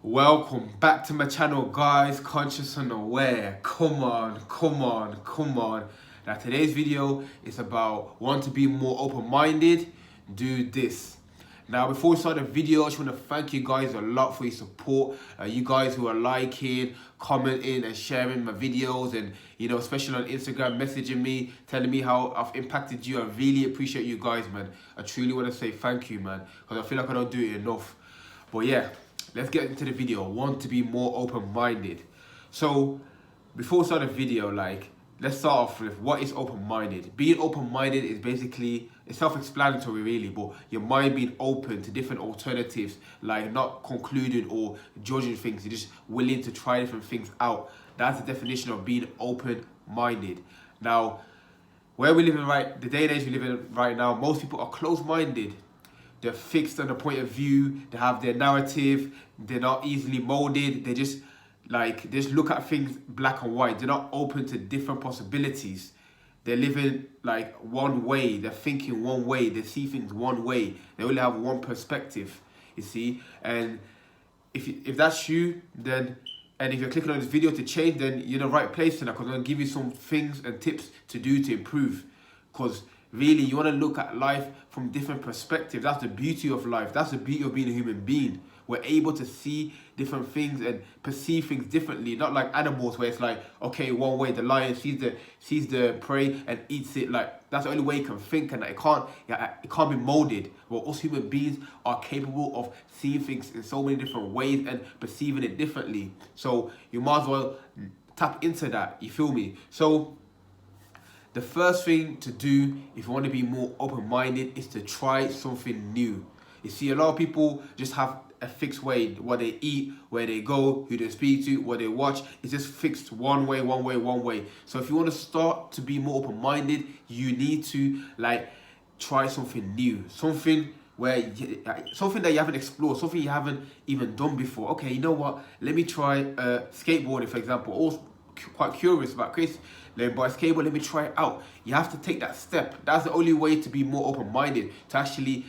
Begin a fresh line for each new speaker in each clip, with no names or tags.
Welcome back to my channel, guys. Conscious and aware. Come on. Now today's video is about want to be more open-minded, do this. Now before we start the video, I just want to thank you guys a lot for your support. You guys who are liking, commenting and sharing my videos, and especially on Instagram, messaging me, telling me how I've impacted you. I really appreciate you guys, man. I truly want to say thank you, man, because I feel like I don't do it enough. But yeah, let's get into the video. Want to be more open-minded. So before we start the video, let's start off with what is open-minded. Being open-minded is basically, it's self-explanatory really, but your mind being open to different alternatives, like not concluding or judging things. You're just willing to try different things out. That's the definition of being open-minded. Now, where we live in the day and age we live in right now, most people are closed-minded. They're fixed on a point of view, they have their narrative, they're not easily molded, they just look at things black and white. They're not open to different possibilities. They're living one way, they're thinking one way, they see things one way, they only have one perspective, you see. And if that's you, then, and if you're clicking on this video to change, then you're in the right place tonight, because I'm going to give you some things and tips to do to improve. Because really, you want to look at life from different perspectives. That's the beauty of life. That's the beauty of being a human being. We're able to see different things and perceive things differently. Not like animals where it's okay, one way. The lion sees the prey and eats it. That's the only way you can think, and it can't be molded. Well, us human beings are capable of seeing things in so many different ways and perceiving it differently. So you might as well tap into that. You feel me? So the first thing to do if you want to be more open-minded is to try something new. You see, a lot of people just have a fixed way. What they eat, where they go, who they speak to, what they watch, it's just fixed one way. So if you want to start to be more open-minded, you need to try something new. Something that you haven't explored, something you haven't even done before. Okay, you know what? Let me try skateboarding, for example. Also quite curious about Chris. But skateboard, let me try it out. You have to take that step. That's the only way to be more open-minded, to actually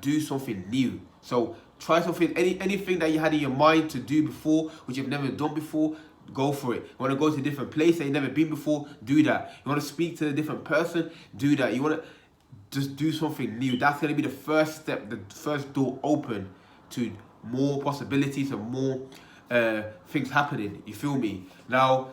do something new. So try something, anything that you had in your mind to do before, which you've never done before, go for it. You want to go to a different place that you've never been before, do that. You want to speak to a different person, do that. You want to just do something new. That's going to be the first step, the first door open to more possibilities and more things happening. You feel me? Now,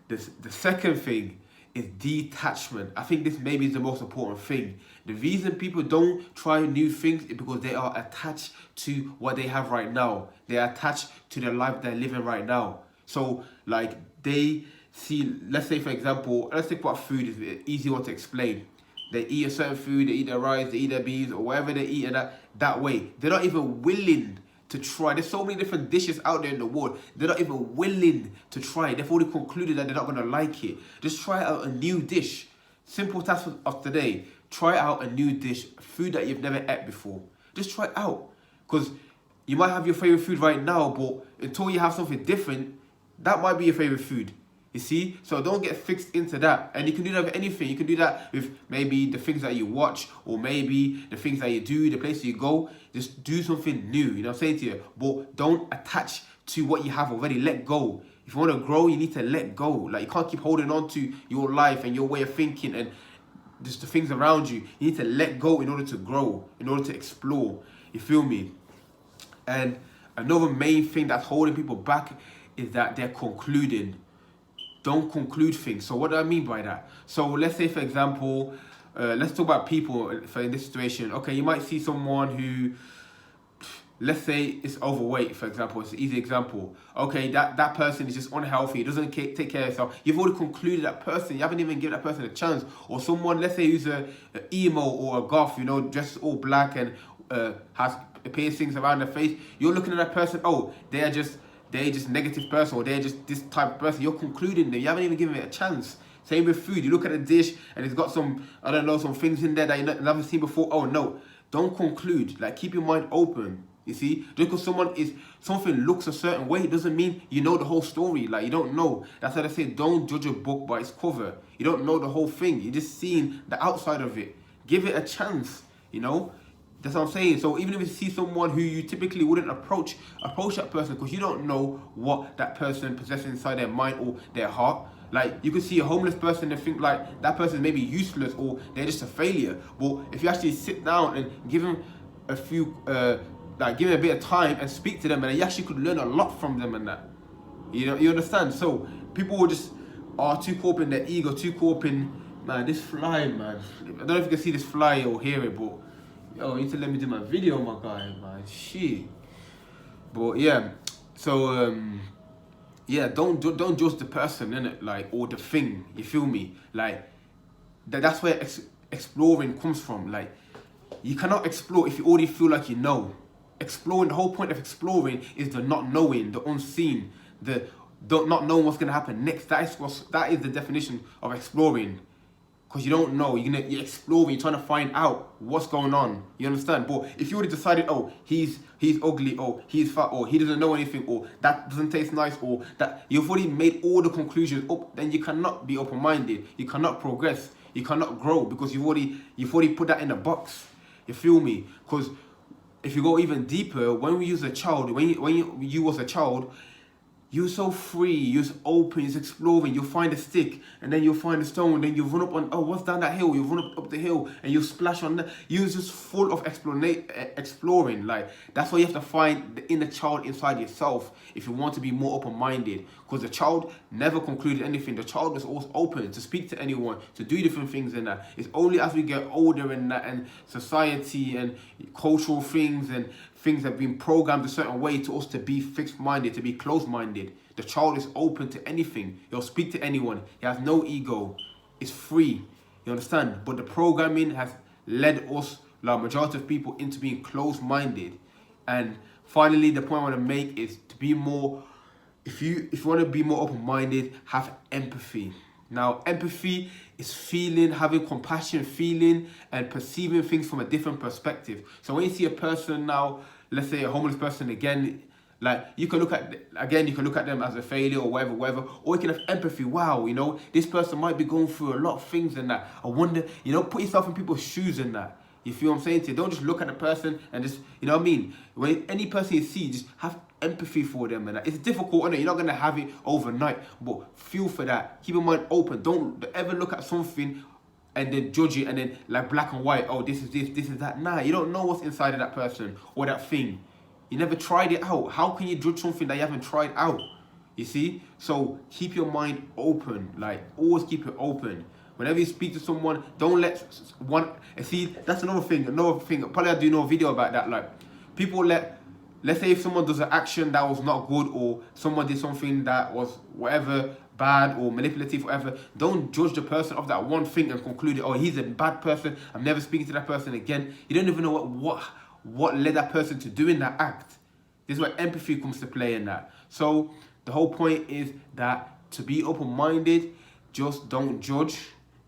the second thing is detachment. I think this maybe is the most important thing. The reason people don't try new things is because they are attached to what they have right now. They are attached to the life they're living right now. So they see, let's say for example, let's think about food is an easy one to explain. They eat a certain food, they eat their rice, they eat their beans, or whatever they eat, and that way. They're not even willing to try. There's so many different dishes out there in the world. They're not even willing to try it. They've already concluded that they're not going to like it. Just try out a new dish. Simple task of today. Try out a new dish, food that you've never ate before. Just try it out. Because you might have your favorite food right now, but until you have something different, that might be your favorite food. You see? So don't get fixed into that. And you can do that with anything. You can do that with maybe the things that you watch, or maybe the things that you do, the places you go. Just do something new, you know what I'm saying to you? But don't attach to what you have already. Let go. If you want to grow, you need to let go. You can't keep holding on to your life and your way of thinking and just the things around you. You need to let go in order to grow, in order to explore. You feel me? And another main thing that's holding people back is that they're concluding. Don't conclude things. So what do I mean by that? So let's say, for example, let's talk about people in this situation. Okay, you might see someone who, let's say, is overweight, for example. It's an easy example. Okay, that person is just unhealthy, doesn't take care of himself. You've already concluded that person. You haven't even given that person a chance. Or someone, let's say, who's a emo or a goth, dressed all black and has piercings around their face. You're looking at that person, oh, they're just negative person, or they're just this type of person. You're concluding them. You haven't even given it a chance. Same with food. You look at a dish and it's got some, I don't know, some things in there that you never seen before. Oh no, don't conclude. Keep your mind open. You see, just because something looks a certain way, doesn't mean you know the whole story. You don't know. That's why they say don't judge a book by its cover. You don't know the whole thing. You're just seeing the outside of it. Give it a chance. That's what I'm saying. So even if you see someone who you typically wouldn't approach that person, because you don't know what that person possesses inside their mind or their heart. Like, you could see a homeless person and think like that person may be useless or they're just a failure. But if you actually sit down and give them a few, give them a bit of time and speak to them, and you actually could learn a lot from them and that. You know, you understand? So people will just are too caught up in their ego, too caught up in, man, this fly, man. I don't know if you can see this fly or hear it, but yo, you need to let me do my video, my guy, man. Shit. But yeah, so yeah, don't judge the person, innit? Like, or the thing. You feel me? Like that's where exploring comes from. Like, you cannot explore if you already feel like you know. Exploring, the whole point of exploring is the not knowing, the unseen, the not knowing what's gonna happen next. That is the definition of exploring. Because you don't know, you're exploring, you're trying to find out what's going on. You understand? But if you already decided, oh, he's ugly, or he's fat, or he doesn't know anything, or that doesn't taste nice, or that you've already made all the conclusions up, then you cannot be open-minded. You cannot progress. You cannot grow because you've already put that in a box. You feel me? Because if you go even deeper, when we use a child, when you was a child, you're so free, you're open, you're exploring, you'll find a stick, and then you'll find a stone, then you run up on, oh, what's down that hill? You run up the hill, and you splash on that. You're just full of exploring. Like, that's why you have to find the inner child inside yourself if you want to be more open-minded. Because the child never concluded anything. The child was always open to speak to anyone, to do different things and that. It's only as we get older and that, and society and cultural things and things have been programmed a certain way to us to be fixed-minded, to be closed-minded. The child is open to anything. He'll speak to anyone. He has no ego. It's free. You understand? But the programming has led us, like majority of people, into being closed-minded. And finally, the point I want to make is to be more, if you want to be more open-minded, have empathy. Now, empathy is feeling, having compassion, feeling and perceiving things from a different perspective. So when you see a person now, let's say a homeless person again, like you can look at them as a failure or whatever, or you can have empathy. Wow, you know, this person might be going through a lot of things and that. I wonder, you know, put yourself in people's shoes and that. You feel what I'm saying to you? Don't just look at the person and just, you know what I mean? When any person you see, just have empathy for them and that. It's difficult, and you're not gonna have it overnight, but feel for that. Keep your mind open. Don't ever look at something and then judge it and then like black and white. Oh, this is this, this is that. Nah, you don't know what's inside of that person or that thing. You never tried it out. How can you judge something that you haven't tried out? You see? So keep your mind open. Like, always keep it open. Whenever you speak to someone, don't let one... See, that's another thing. Probably I'll do no video about that. Like, people let's say if someone does an action that was not good, or someone did something that was whatever, bad or manipulative, whatever, don't judge the person of that one thing and conclude, oh, he's a bad person, I'm never speaking to that person again. You don't even know what led that person to doing that act. This is where empathy comes to play in that. So the whole point is that to be open-minded, just don't judge,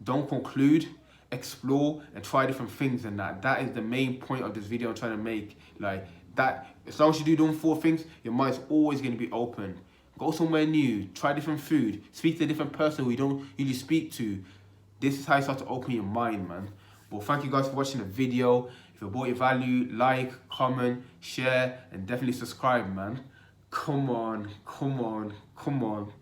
don't conclude, explore and try different things and that. That is the main point of this video I'm trying to make. Like that, as long as you do them 4 things, your mind's always going to be open. Go somewhere new, try different food, speak to a different person who you don't usually speak to. This is how you start to open your mind, man. But thank you guys for watching the video. If it brought you value, like, comment, share, and definitely subscribe, man. Come on, come on, come on.